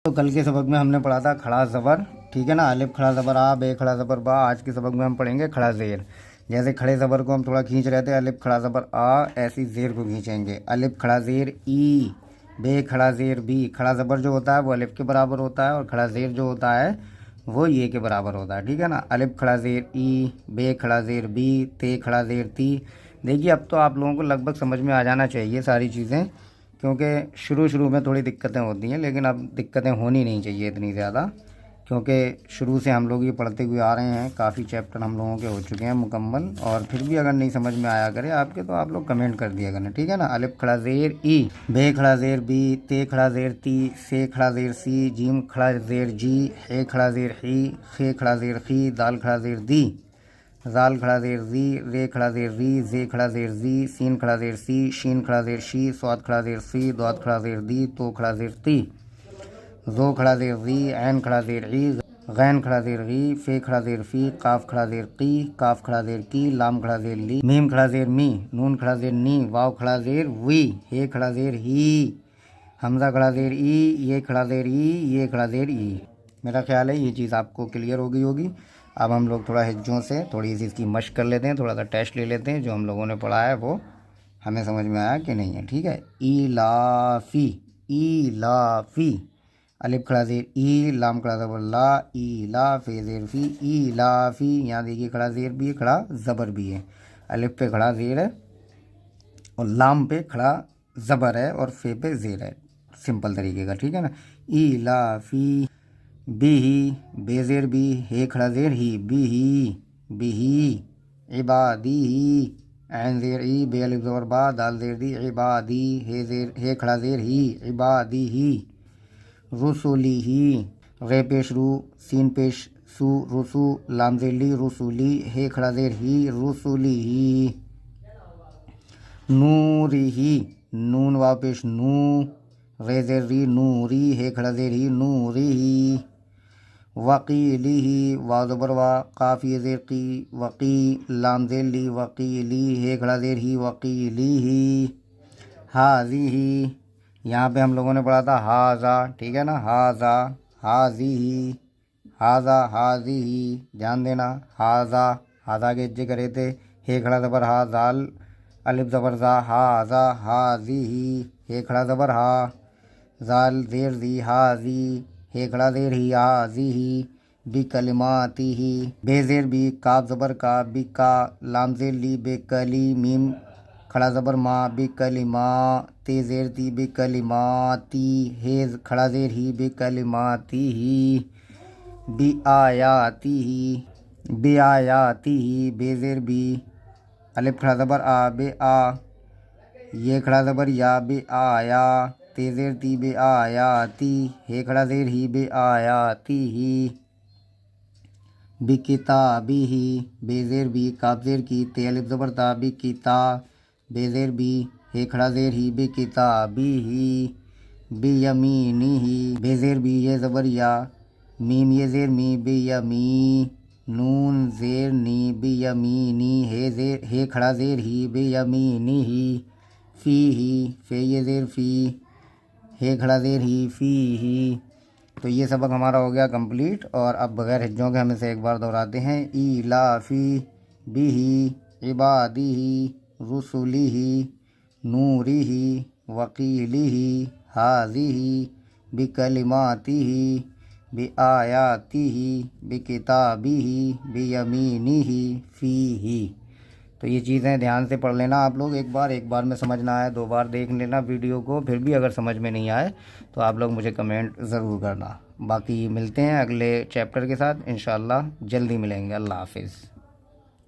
तो कल के सबक में हमने पढ़ा था खड़ा ज़बर, ठीक है ना, अलिफ खड़ा ज़बर आ, बे खड़ा ज़बर बा। आज के सबक में हम पढ़ेंगे खड़ा ज़ेर। जैसे खड़े ज़बर को हम थोड़ा खींच रहे थे, अलिफ खड़ा ज़बर आ, ऐसी ज़ेर को खींचेंगे। अलिफ खड़ा ज़ेर ई, बे खड़ा ज़ेर बी। खड़ा ज़बर जो होता है वो अलिफ के बराबर होता है और खड़ा ज़ेर जो होता है वो ये के बराबर होता है, ठीक है ना। अलिफ खड़ा ज़ेर ई, बे खड़ा ज़ेर बी, ते खड़ा ज़ेर ती। देखिए अब तो आप लोगों को लगभग समझ में आ जाना चाहिए सारी चीज़ें, क्योंकि शुरू में थोड़ी दिक्कतें होती हैं, लेकिन अब दिक्कतें होनी नहीं चाहिए इतनी ज़्यादा, क्योंकि शुरू से हम लोग ये पढ़ते हुए आ रहे हैं। काफ़ी चैप्टर हम लोगों के हो चुके हैं मुकम्मल। और फिर भी अगर नहीं समझ में आया करे आपके तो आप लोग कमेंट कर दिया करें, ठीक है ना। अलिफ खड़ा ज़ेर ई, बे खड़ा ज़ेर बी, ते खड़ा ज़ेर ती, से खड़ा ज़ेर सी, जीम खड़ा ज़ेर जी, हे खड़ा ज़ेर ही, खे खड़ा ज़ेर खी, दाल खड़ा ज़ेर दी, ज़ाल खड़ा ज़ेर ज़ी, रे खड़ा ज़ेर री, ज़े खड़ा ज़ेर ज़ी, सीन खड़ा ज़ेर सी, शीन खड़ा ज़ेर शी, स्वाद खड़ा ज़ेर सी, द्वाद खड़ा ज़ेर दी, तो खड़ा ज़ेर ती, ज़ो खड़ा ज़ेर ज़ी, ऐन खड़ा ज़ेर ई, गैन खड़ा ज़ेर गी, फे खड़ा ज़ेर फ़ी, काफ खड़ा ज़ेर की, काफ खड़ा ज़ेर की, लाम खड़ा ज़ेर ली, मीम खड़ा ज़ेर मी, नून खड़ा ज़ेर नी, वाव खड़ा ज़ेर वी, हे खड़ा ज़ेर ही, हमज़ा खड़ा ज़ेर ई, ये खड़ा ज़ेर ई, ये खड़ा ज़ेर ई। मेरा ख्याल है ये चीज़ आपको क्लियर हो गई होगी। अब हम लोग थोड़ा हिज्जों से थोड़ी सी इसकी मशक कर लेते हैं, थोड़ा सा टेस्ट ले लेते हैं, जो हम लोगों ने पढ़ा है वो हमें समझ में आया कि नहीं है, ठीक है। ईलाफ़ी, ईलाफ़ी, अलिफ खड़ा ज़ेर ई, लाम खड़ा ज़बर ला, ईला फे ज़ेर फ़ी, ईलाफ़ी। यहाँ देखिए खड़ा ज़ेर भी है, खड़ा ज़बर भी है। अलिफ पे खड़ा ज़ेर है और लाम पे खड़ा ज़बर है और फे पे ज़ेर है, सिंपल तरीके का, ठीक है ना। ईलाफ़ी बिही, बेज़ेर बी, हे खड़ा ज़ेर ही, बिही, बिही। इबादी ही, ऐन ज़ेर ई, बे अलिफ ज़बर बा, दाल ज़ेर दी, इबादी, हे खड़ा ज़ेर ही, इबादी ही। रुसुली ही, रे पेश रू, सीन पेश सू, रुसू, लाम ज़ेर ली, रुसुली, हे खड़ा ज़ेर ही, रुसुली ही। नूरी ही, नून वाव पेश नू, रे ज़ेर री, नूरी, हे खड़ा ज़ेर ही, नूरी ही। वकीली ही, वाव ज़बर वा, काफ ये ज़ेर की, वकी, लाम ज़ेर ली, वकीली, हे खड़ा ज़ेर ही, वकीली ही। हाजी ही, यहाँ पे हम लोगों ने पढ़ा था हाजा, ठीक है ना, हाजा, हाजी ही, हाजा, हाजी ही, ध्यान देना। हाजा, हाजा के हिज्जे करे थे, हे खड़ा ज़बर हा, जाल अलिफ ज़बर ज़ा, हाजा, हाजी ही, हे खड़ा ज़बर हा, जाल ज़ेर ज़ी, हाजी, हे खड़ा ज़ेर ही, हाजी ही। बी कलिमाती ही, बेज़ेर बी, काफ ज़बर का, बी का, लाम ज़ेर ली, बे कली, मीम खड़ा ज़बर माँ, बे कलिमा, ते ज़ेर ती, बे कलिमाती, हे खड़ा ज़ेर ही, बे कलिमाती ही। बी आयाती ही, बे आयाती ही, बेज़ेर बी, अलिफ खड़ा ज़बर आ, बे आ, ये खड़ा ज़बर या, बे आया, ते ज़ेर ती, बे आयाती, हे खड़ा ज़ेर ही, बे आयाती ही। बी किताबी ही, बेज़ेर बी, काफ ज़ेर की, ते अलिफ ज़बर ता, बी किता, बेज़ेर बी, हे खड़ा ज़ेर ही, बे किताबी ही। बे यमीनी ही, बेज़ेर बी, ये ज़बर या, मीम ये ज़ेर मी, बे यमी, नून ज़ेर नी, बे यमीनी, हे खड़ा ज़ेर ही, बे यमीनी ही। फ़ी ही, फे ये ज़ेर फ़ी, हे खड़ा ज़ेर ही, फ़ी ही। तो ये सबक हमारा हो गया कंप्लीट। और अब बगैर हिज्जों के हम इसे एक बार दोहराते हैं। ईलाफ़ी बिही, इबादिही, रुसुलिही, नूरिही, वकीलिही, हाज़िही, बिकलिमातिही, बिआयातिही, बिकिताबिही, बियमीनिही, फ़ीही। तो ये चीज़ें ध्यान से पढ़ लेना आप लोग। एक बार में समझ ना आए 2 बार देख लेना वीडियो को। फिर भी अगर समझ में नहीं आए तो आप लोग मुझे कमेंट ज़रूर करना। बाकी मिलते हैं अगले चैप्टर के साथ इंशाल्लाह, जल्दी मिलेंगे। अल्लाह हाफिज़।